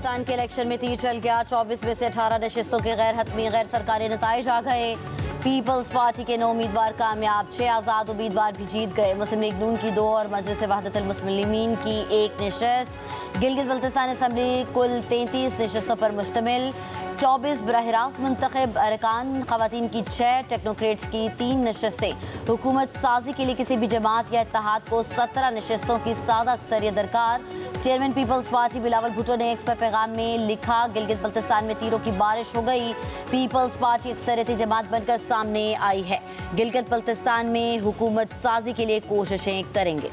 पाकिस्तान के इलेक्शन में तीर चल गया। 24 में से 18 नशिस्तों के गैर हतमी गैर सरकारी नताइज आ गए। पीपल्स पार्टी के 9 उम्मीदवार कामयाब, 6 आज़ाद उम्मीदवार भी जीत गए। मुस्लिम लीग नून की 2 और मजलिस वहदतुल मुस्लिमीन की 1 नशस्त। गिलगित बल्तिस्तान असम्बली कुल 33 नशस्तों पर मुश्तमिल। 24 बरह-ए-रास्त मुंतखब अरकान, खवातीन की 6, टेक्नोक्रेट्स की 3 नशस्तें। हुकूमत साजी के लिए किसी भी जमात या इत्तेहाद को 17 नशस्तों की सादा अक्सरियत दरकार। Chairman Peoples Party Bilawal Bhutto ने एक्स पर पैगाम में लिखा, गिलगित बल्तिस्तान में तीरों की बारिश हो गई। पीपल्स पार्टी अक्सरियती जमात बनकर सामने आई है। गिलगित बल्तिस्तान में हुकूमत साजी के लिए कोशिशें करेंगे।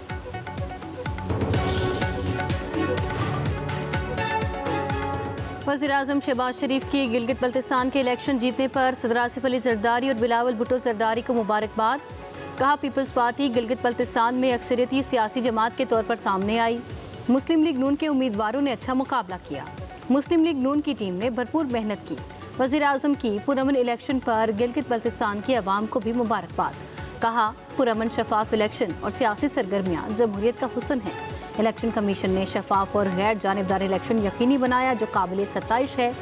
वज़ीर-ए-आज़म शहबाज शरीफ की गिलगित बल्तिस्तान के इलेक्शन जीतने पर सदर आसिफ अली जरदारी और बिलावल भुट्टो जरदारी को मुबारकबाद। कहा, पीपल्स पार्टी गिलगित बल्तिस्तान में अक्सरियती सियासी जमात के तौर पर सामने आई। मुस्लिम लीग नून के उम्मीदवारों ने अच्छा मुकाबला किया। मुस्लिम लीग नून की टीम ने भरपूर मेहनत की। वज़ीर-ए-आज़म की पुरअमन इलेक्शन पर गिलगित बल्तिस्तान की अवाम को भी मुबारकबाद। कहा, पुरअमन शफाफ इलेक्शन और सियासी सरगर्मियाँ जमहूरियत का हुस्न है। इलेक्शन कमीशन ने शफाफ और गैर जानिबदार इलेक्शन यकीनी बनाया, जो काबिल सत्ताइश है।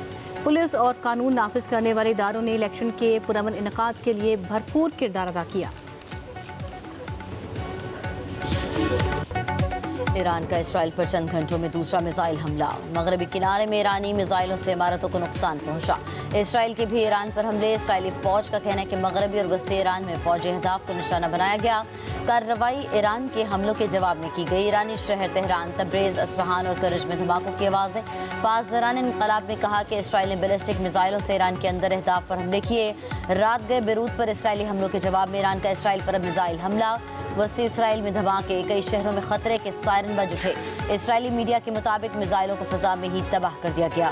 पुलिस और कानून नाफिज करने वाले इदारों ने इलेक्शन के पुरअमन इनकाद के लिए भरपूर किरदार अदा किया। ईरान का इसराइल पर चंद घंटों में दूसरा मिसाइल हमला। मगरबी किनारे में ईरानी मिसाइलों से इमारतों को नुकसान पहुंचा। इसराइल के भी ईरान पर हमले। इसराइली फौज का कहना है कि मगरबी और वस्ती ईरान में फौजी अहदाफ को निशाना बनाया गया। कार्रवाई ईरान के हमलों के जवाब में की गई। ईरानी शहर तेहरान, तब्रेज़, अस्फहान और करज में धमाकों की आवाज़ें। पासदारान इनकलाब ने कहा कि इसराइल ने बैलिस्टिक मिसाइलों से ईरान के अंदर अहदाफ पर हमले किए। रात गए बेरूत पर इसराइली हमलों के जवाब में ईरान का इसराइल पर मिसाइल हमला। वस्ती इसराइल में धमाके, कई शहरों में खतरे के सायरन बज उठे। इसराइली मीडिया के मुताबिक मिसाइलों को फिजा में ही तबाह कर दिया गया।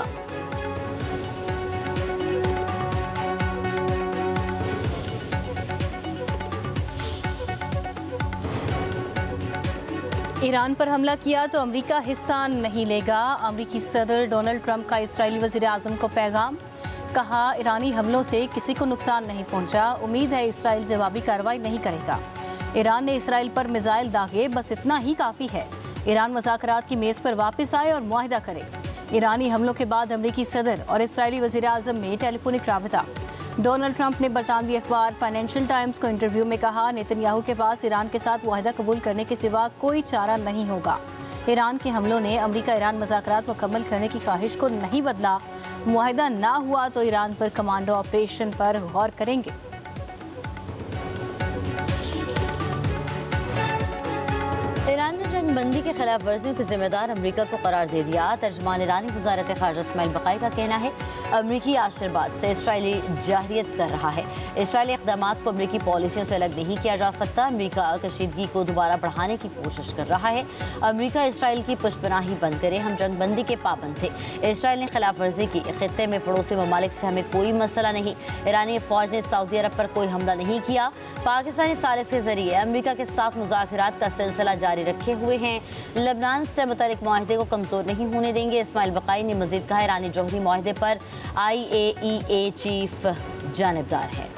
ईरान पर हमला किया तो अमेरिका हिस्सा नहीं लेगा। अमेरिकी सदर डोनाल्ड ट्रंप का इसराइली वज़ीर-ए-आज़म को पैगाम। कहा, ईरानी हमलों से किसी को नुकसान नहीं पहुंचा। उम्मीद है इसराइल जवाबी कार्रवाई नहीं करेगा। ईरान ने इसराइल पर मिसाइल दागे, बस इतना ही काफ़ी है। ईरान मुज़ाकरात की मेज़ पर वापस आए और मुआहिदा करे। ईरानी हमलों के बाद अमेरिकी सदर और इसराइली वज़ीर-ए-आज़म में टेलीफोनिक राबता। डोनाल्ड ट्रंप ने बरतानवी अखबार फाइनेंशियल टाइम्स को इंटरव्यू में कहा, नेतन्याहू के पास ईरान के साथ मुआहिदा कबूल करने के सिवा कोई चारा नहीं होगा। ईरान के हमलों ने अमेरिका ईरान मुज़ाकरात मुकम्मल करने की ख्वाहिश को नहीं बदला। मुआहिदा ना हुआ तो ईरान पर कमांडो ऑपरेशन पर गौर करेंगे। ईरान ने जंगबंदी के खिलाफ वर्जियों की जिम्मेदार अमेरिका को करार दे दिया। तर्जमान ईरानी वजारत खारजा इस्माइल बकाई का कहना है, अमेरिकी आशीर्वाद से इसराइली जाहिरियत कर रहा है। इसराइली इक़दामात को अमेरिकी पॉलिसियों से अलग नहीं किया जा सकता। अमेरिका कशीदगी को दोबारा बढ़ाने की कोशिश कर रहा है। अमेरिका इसराइल की पुष्पनाही बंद करे। हम जंगबंदी के पाबंद थे। इसराइल ने खिलाफ वर्जी की। खित्ते में पड़ोसी ममालिक से हमें कोई मसला नहीं। ईरानी फौज ने सऊदी अरब पर कोई हमला नहीं किया। पाकिस्तानी सालिस के जरिए अमेरिका के साथ मुज़ाकरात का सिलसिला जारी रखे हुए हैं। लबनान से मुतल्लिक मुआहदे को कमजोर नहीं होने देंगे। इस्माइल बकाई ने मजीद कहा, ईरानी जौहरी मुआहदे पर IAEA चीफ जानिबदार है।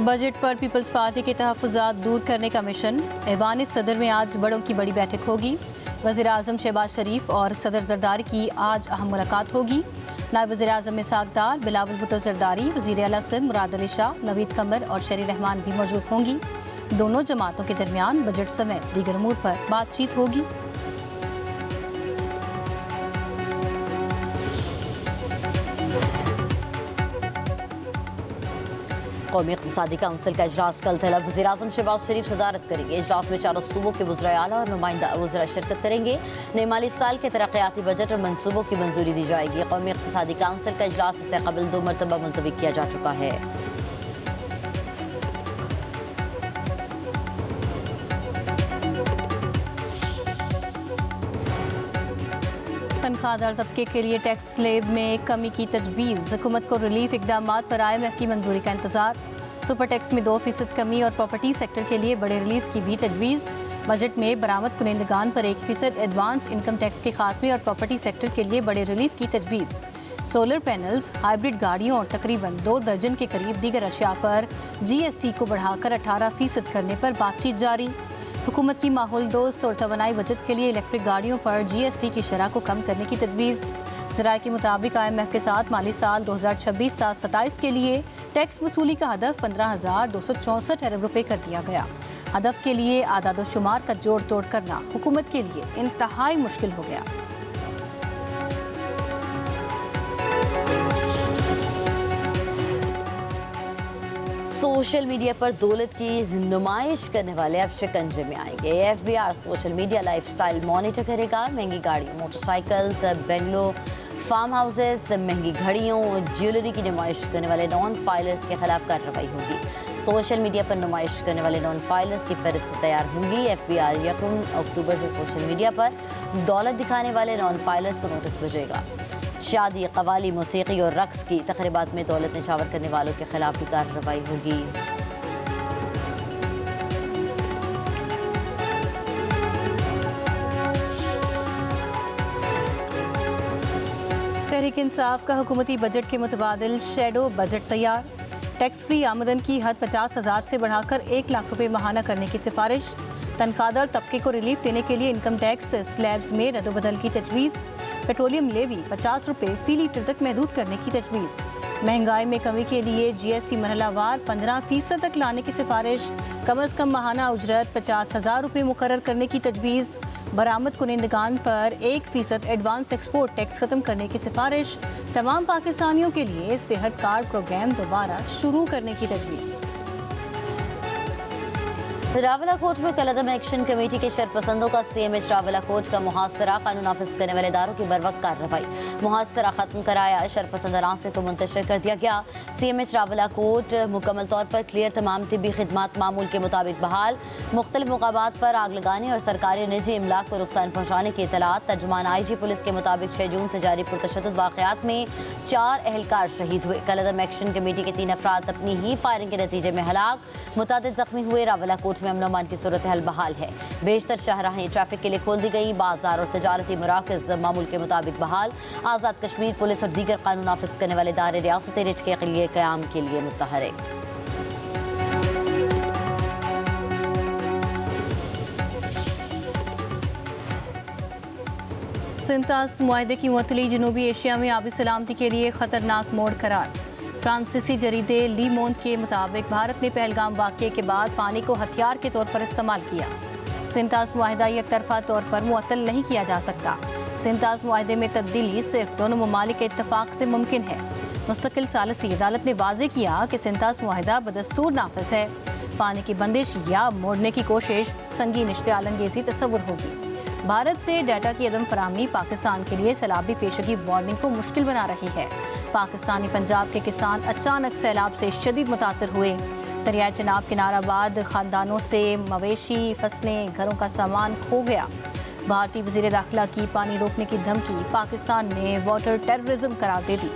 बजट पर पीपल्स पार्टी के तहफ़्फ़ुज़ात दूर करने का मिशन। ऐवान सदर में आज बड़ों की बड़ी बैठक होगी। वज़ीर-ए-आज़म शहबाज शरीफ और सदर जरदारी की आज अहम मुलाकात होगी। नायब वज़ीर-ए-आज़म इसहाक़ डार, बिलावल भुट्टो जरदारी, वज़ीर आला सिंध मुराद अली शाह, नवीद कमर और शरी रहमान भी मौजूद होंगी। दोनों जमातों के दरमियान बजट समेत दीगर अमूर पर बातचीत होगी। कौमी इक़्तिसादी काउंसिल का इजलास कल तलब। वज़ीर-ए-आज़म शहबाज शरीफ सदारत करेंगे। इजलास में चारों सूबों के वज़राए आला और नुमाइंदा वज़रा शिरकत करेंगे। नए माली साल के तरक्याती बजट और मनसूबों की मंजूरी दी जाएगी। कौमी इक़्तिसादी काउंसिल का इजलास इससे कबल 2 मरतबा मुलतवी किया जा चुका है। तनख्वाहदार तबके के लिए टैक्स स्लेब में कमी की तजवीज़। हुकूमत को रिलीफ इक़दामात पर IMF की मंजूरी का इंतजार। सुपर टैक्स में 2% कमी और प्रॉपर्टी सेक्टर के लिए बड़े रिलीफ की भी तजवीज़। बजट में बरामद कुनिंदगान पर 1% एडवांस इनकम टैक्स के खात्मे और प्रॉपर्टी सेक्टर के लिए बड़े रिलीफ की तजवीज़। सोलर पैनल्स, हाइब्रिड गाड़ियों और तकरीबन 2 दर्जन के करीब दीगर अशिया पर GST को बढ़ाकर 18% करने पर बातचीत जारी। हुकूमत की माहौल दोस्त और तवानाई बजट के लिए इलेक्ट्रिक गाड़ियों पर GST की शरह को कम करने की तजवीज़। ज़राए के मुताबिक IMF के साथ माली साल 2026-27 के लिए टैक्स वसूली का हदफ 15,264 अरब रुपये कर दिया गया। हदफ के लिए आदाद शुमार का जोड़ तोड़ करना हुकूमत के लिए इंतहाई मुश्किल हो गया। सोशल मीडिया पर दौलत की नुमाइश करने वाले अब शिकंजे में आएंगे। FBI social media lifestyle monitor करेगा। महंगी गाड़ियों, मोटरसाइकिल्स, बेंगलो, फार्म हाउसेस, महंगी घड़ियों, ज्वेलरी की नुमाइश करने वाले नॉन फाइलर्स के खिलाफ कार्रवाई होगी। सोशल मीडिया पर नुमाइश करने वाले नॉन फाइलर्स की फहरिस्त तैयार होंगी। FBI 1 अक्टूबर से सोशल मीडिया पर दौलत दिखाने वाले नॉन फाइलर्स को नोटिस भेजेगा। शादी, कवाली, मौसीकी और रक्स की तकरीबात में दौलत निछावर करने वालों के खिलाफ भी कार्रवाई होगी। तहरीक इंसाफ का हुकूमती बजट के मुतबादिल शैडो बजट तैयार। टैक्स फ्री आमदन की हद 50,000 से बढ़ाकर 1 लाख रुपए माहाना करने की सिफारिश। तनख्वाहदार तबके को रिलीफ देने के लिए इनकम टैक्स स्लैब्स में रद्दबदल की तजवीज़। पेट्रोलियम लेवी 50 रुपये फी लीटर तक महदूद करने की तजवीज़। महंगाई में कमी के लिए GST मरहलावार 15% तक लाने की सिफारिश। कम अज़ कम माहाना उजरत 50,000 रुपये मुकर्रर करने की तजवीज़। बरामद कुनिंदगान पर 1% एडवांस एक्सपोर्ट टैक्स खत्म करने की सिफारिश। तमाम पाकिस्तानियों के लिए सेहत कार्ड प्रोग्राम दोबारा शुरू करने की तजवीज़। रावलाकोट में कलअदम एक्शन कमेटी के शरपसंदों का CMH रावलाकोट का मुहासरा। कानून नाफिज करने वाले इदारों की बर वक्त कार्रवाई। मुहासरा खत्म कराया, शरपसंद अनासर को मुंतशिर कर दिया गया। CMH रावलाकोट मुकम्मल तौर पर क्लियर, तमाम तिब्बी खिदमात मामूल के मुताबिक बहाल। मुख्तलिफ मुकामात पर आग लगाने और सरकारी और निजी इमलाक को नुकसान पहुँचाने की इतलात। तर्जुमान IG पुलिस के मुताबिक 6 जून से जारी पुरतशद्दुद वाक़यात में 4 अहलकार शहीद हुए। कलअदम एक्शन कमेटी के 3 अफराद अपनी ही फायरिंग के नतीजे में हलाक, मुतादिद जख्मी हुए। रावलाकोट में अमन अमान की सूरत हाल बहाल है। बेशतर शाहराहें ट्रैफिक के लिए खोल दी गई। बाजार और तजारती मराकज़ मामूल के मुताबिक बहाल। आज़ाद कश्मीर पुलिस और दीगर कानून नाफिज करने वाले इदारे रियासती रिट के लिए क़याम के लिए मुतहरिक। सिंतास मुआहदे की मुअत्तली जनूबी एशिया में आबी सलामती के लिए खतरनाक मोड़ करार। फ्रांसीसी जरीदे ली मोंद के मुताबिक भारत ने पहलगाम वाक़ये के बाद पानी को हथियार के तौर पर इस्तेमाल किया। सिंतास मुआहदा एक तरफा तौर पर मुअत्तल नहीं किया जा सकता। सिंतास मुआहदे में तब्दीली सिर्फ दोनों ममालिक के इत्तफाक से मुमकिन है। मुस्तकिल सालसी अदालत ने वाज़े किया कि सिंतास मुआहदा बदस्तूर नाफिज है। पानी की बंदिश या मोड़ने की कोशिश संगीन इश्तिआल अंगेज़ी तस्वुर होगी। भारत से डाटा की अदम फराहमी पाकिस्तान के लिए सैलाबी पेशगी वार्निंग को मुश्किल बना रही है। पाकिस्तानी पंजाब के किसान अचानक सैलाब से शदीद मुतासर हुए। दरियाए चिनाब किनाराबाद खानदानों से मवेशी, फसलें, घरों का सामान खो गया। भारतीय वज़ीर दाखिला की पानी रोकने की धमकी पाकिस्तान ने वाटर टेररिज्म करार दे दी।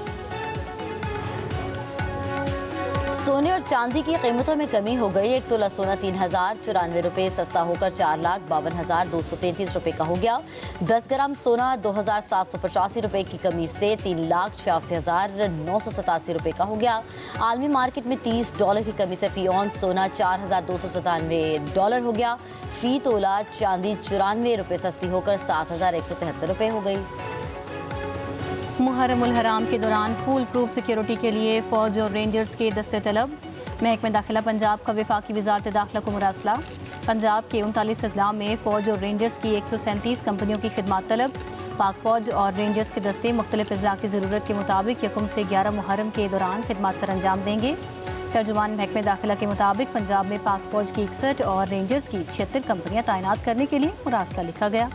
सोने और चांदी की कीमतों में कमी हो गई। 1 तोला सोना 3,094 रुपये सस्ता होकर 4,52,233 रुपये का हो गया। 10 ग्राम सोना 2,785 रुपये की कमी से 3,86,987 रुपये का हो गया। आलमी मार्केट में $30 की कमी से फी औंस सोना $4,297 हो गया। फी तोला चांदी 94 रुपये सस्ती होकर 7,173 रुपये हो गई। मुहर्रमुल हराम के दौरान फुल प्रूफ सिक्योरिटी के लिए फ़ौज और रेंजर्स के दस्ते तलब। महकमा दाखिला पंजाब का वफाकी वजारत दाखिला को मुरासला। पंजाब के 39 अजला में फ़ौज और रेंजर्स की 137 कंपनियों की खिदमात तलब। पाक फ़ौज और रेंजर्स के दस्ते मुख्तलिफ अजला की ज़रूरत के मुताबिक 1 से 11 मुहर्रम के दौरान खिदमात सर अंजाम देंगे। तर्जुमान महकमे दाखिला के मुताबिक पंजाब में पाक फ़ौज की 61 और रेंजर्स की 76 कंपनियाँ तैनात करने के लिए मुरासला लिखा गया।